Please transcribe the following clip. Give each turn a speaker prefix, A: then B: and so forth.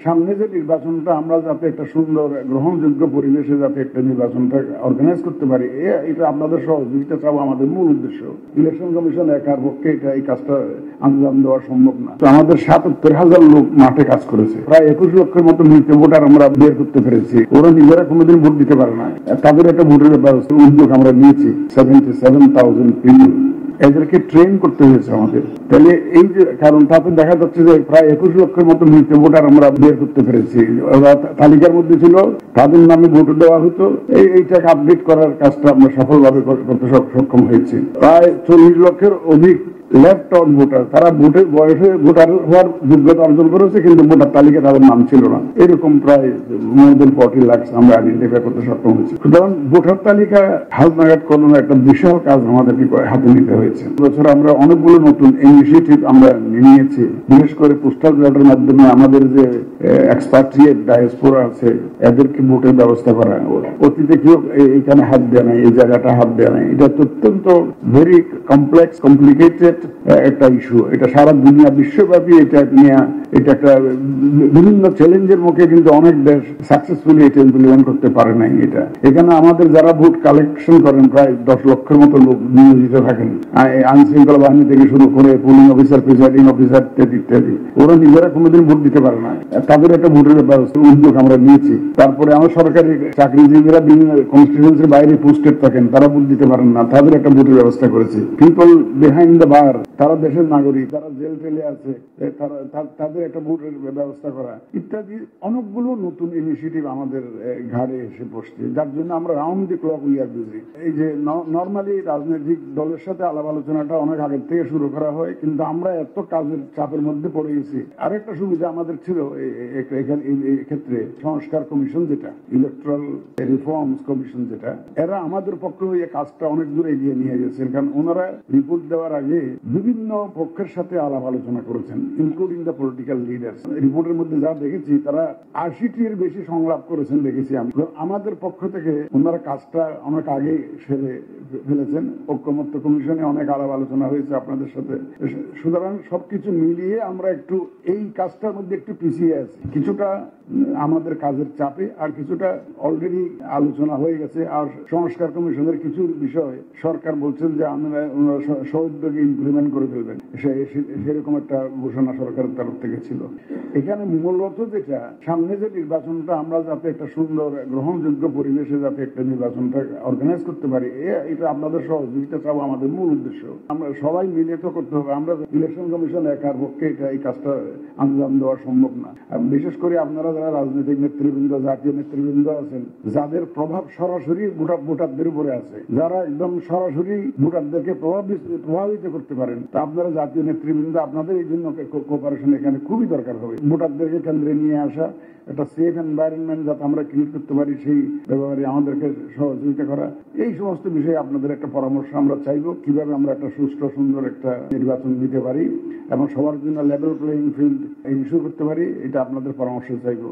A: সামনে যে নির্বাচনটা আমরা যাতে একটা সুন্দর গ্রহণযোগ্য পরিবেশে যাতে একটা নির্বাচনটা অর্গানাইজ করতে পারি, এটা আপনাদের সহযোগিতা চাও আমাদের মূল উদ্দেশ্য। ইলেকশন কমিশন একার পক্ষে এই কাজটা আঞ্জাম দেওয়া সম্ভব না। তো আমাদের ৭৭,০০০ লোক মাঠে কাজ করেছে, প্রায় ২১ লক্ষের মতো মৃত ভোটার আমরা বের করতে পেরেছি। ওরা নিজেরা কোনোদিন ভোট দিতে পারে না, তাদের একটা ভোটের ব্যবস্থা উদ্যোগ আমরা নিয়েছি। 77,000 পিপল এদেরকে ট্রেন করতে হয়েছে আমাদের। তাহলে এই যে কারণ তাতে দেখা যাচ্ছে যে প্রায় ২১ লক্ষের মতো মৃত ভোটার আমরা বের করতে পেরেছি। ওরা তালিকার মধ্যে ছিল, তাদের নামে ভোট দেওয়া হতো। এইটাকে আপডেট করার কাজটা আমরা সফলভাবে করতে সক্ষম হয়েছি। প্রায় ৪০ লক্ষের অধিক লেফট আউট ভোটার, তারা ভোটের বয়সে ভোটার হওয়ার যোগ্যতা অর্জন করেছে কিন্তু ভোটার তালিকা তাদের নাম ছিল না। এরকম প্রায় মোর দেন 40 লাখ আমরা আইডেন্টিফাই করতে সক্ষম হয়েছি। সুতরাং ভোটার তালিকা হালনাগাদ করানোর একটা বিশাল কাজ আমাদেরকে হাতে নিতে হয়েছে। বছর আমরা অনেকগুলো নতুন ইনিশিয়েটিভ আমরা নিয়েছি, বিশেষ করে পোস্টাল ব্যালটের মাধ্যমে আমাদের যে এক্সপাট্রিয়েট ডায়াসপোরা আছে এদেরকে ভোটের ব্যবস্থা করা। অতীতে কেউ এখানে হাত দেয় নাই, এই জায়গাটা হাত দেয় নাই। এটা অত্যন্ত ভেরি কমপ্লেক্স কমপ্লিকেটেড একটা ইস্যু। এটা সারা দুনিয়া বিশ্বব্যাপী এটা নিয়ে এটা একটা বিভিন্ন চ্যালেঞ্জের মুখে কিন্তু অনেক দেশ সাকসেসফুলি এটা ইমপ্লিমেন্ট করতে পারে নাই। এটা এখানে আমাদের যারা ভোট কালেকশন করেন প্রায় ১০ লক্ষের মতো লোক নিয়োজিত থাকেন, আইন শৃঙ্খলা বাহিনী থেকে শুরু করে পুলিং অফিসার, প্রিসাইডিং অফিসার ইত্যাদি। ওরা নিজেরা কোনোদিন ভোট দিতে পারে না, তাদের একটা ভোটের ব্যবস্থা উদ্যোগ আমরা নিয়েছি। তারপরে আমার সরকারি চাকরিজীবীরা বিভিন্ন কনস্টিটিউয়েন্সির বাইরে পোস্টেড থাকেন, তারা ভোট দিতে পারেন না, তাদের একটা ভোটের ব্যবস্থা করেছি। পিপল বিহাইন্ড দ্য বার, তারা দেশের নাগরিক, তারা জেল টেলে আছে, তাদের একটা ভোটের ব্যবস্থা করা ইত্যাদি অনেকগুলো নতুন ইনিশিয়েটিভ আমাদের ঘাড়ে এসে বসছে, যার জন্য আমরা round the clock we are busy. এই যে নর্মালি রাজনৈতিক দলের সাথে আলাপ আলোচনাটা অনেক আগের থেকে শুরু করা হয়, কিন্তু আমরা এত কাজের চাপের মধ্যে পড়ে গেছি। আরেকটা সুবিধা আমাদের ছিল এই ক্ষেত্রে, সংস্কার কমিশন যেটা, ইলেকট্রাল রিফর্মস কমিশন যেটা, এরা আমাদের পক্ষে এই কাজটা অনেক দূর এগিয়ে নিয়ে গেছেন। কারণ ওনারা রিপোর্ট দেওয়ার আগে বিভিন্ন পক্ষের সাথে আলাপ আলোচনা করেছেন, ইনক্লুডিং দ্য পলিটিক্যাল লিডার্স। রিপোর্টের মধ্যে যা দেখেছি তারা ৮০টির বেশি সংলাপ করেছেন দেখেছি আমি। আমাদের পক্ষ থেকে ওনারা কাজটা অনেক আগে সেরে ফেলেছেন। ঐক্যমত্য কমিশনে অনেক আলাপ আলোচনা হয়েছে আপনাদের সাথে। সুতরাং সবকিছু মিলিয়ে আমরা একটু এই কাজটার মধ্যে একটু পিছিয়ে আছি, কিছুটা আমাদের কাজের চাপে, আর কিছুটা অলরেডি আলোচনা হয়ে গেছে। আর সংস্কার কমিশনের কিছু বিষয় সরকার বলছেন যে আমরা সউদ্যোগে ইমপ্লিমেন্ট করে ফেলবেন, সেরকম একটা ঘোষণা সরকারের তরফ থেকে ছিল। এখানে মূলত যেটা সামনে যে নির্বাচনটা আমরা যাতে একটা সুন্দর গ্রহণযোগ্য পরিবেশে যাতে একটা নির্বাচনটা অর্গানাইজ করতে পারি, এটা আপনাদের সহযোগিতা চাও আমাদের মূল উদ্দেশ্য। আমরা সবাই মিলে তো করতে হবে। আমরা ইলেকশন কমিশন একার পক্ষে এই কাজটা আঞ্জাম দেওয়া সম্ভব না। বিশেষ করে আপনারা যারা রাজনৈতিক নেতৃবৃন্দ, জাতীয় নেতৃবৃন্দ আছেন, যাদের প্রভাব সরাসরি ভোটারদের উপরে আছে, যারা একদম সরাসরি ভোটারদেরকে প্রভাবিত করতে পারেন, তা আপনারা জাতীয় নেতৃবৃন্দ, আপনাদের এই জন্য কোঅপারেশন এখানে খুবই দরকার হবে। ভোটারদেরকে কেন্দ্রে নিয়ে আসা, একটা সেফ এনভায়রনমেন্ট যাতে আমরা ক্রিয়েট করতে পারি, সেই ব্যাপারে আমাদেরকে সহযোগিতা করা, এই সমস্ত বিষয়ে আপনাদের একটা পরামর্শ আমরা চাইব, কিভাবে আমরা একটা সুষ্ঠু সুন্দর একটা নির্বাচন দিতে পারি এবং সবার জন্য লেভেল প্লেইং ফিল্ড ইনশিওর করতে পারি, এটা আপনাদের পরামর্শ চাইব।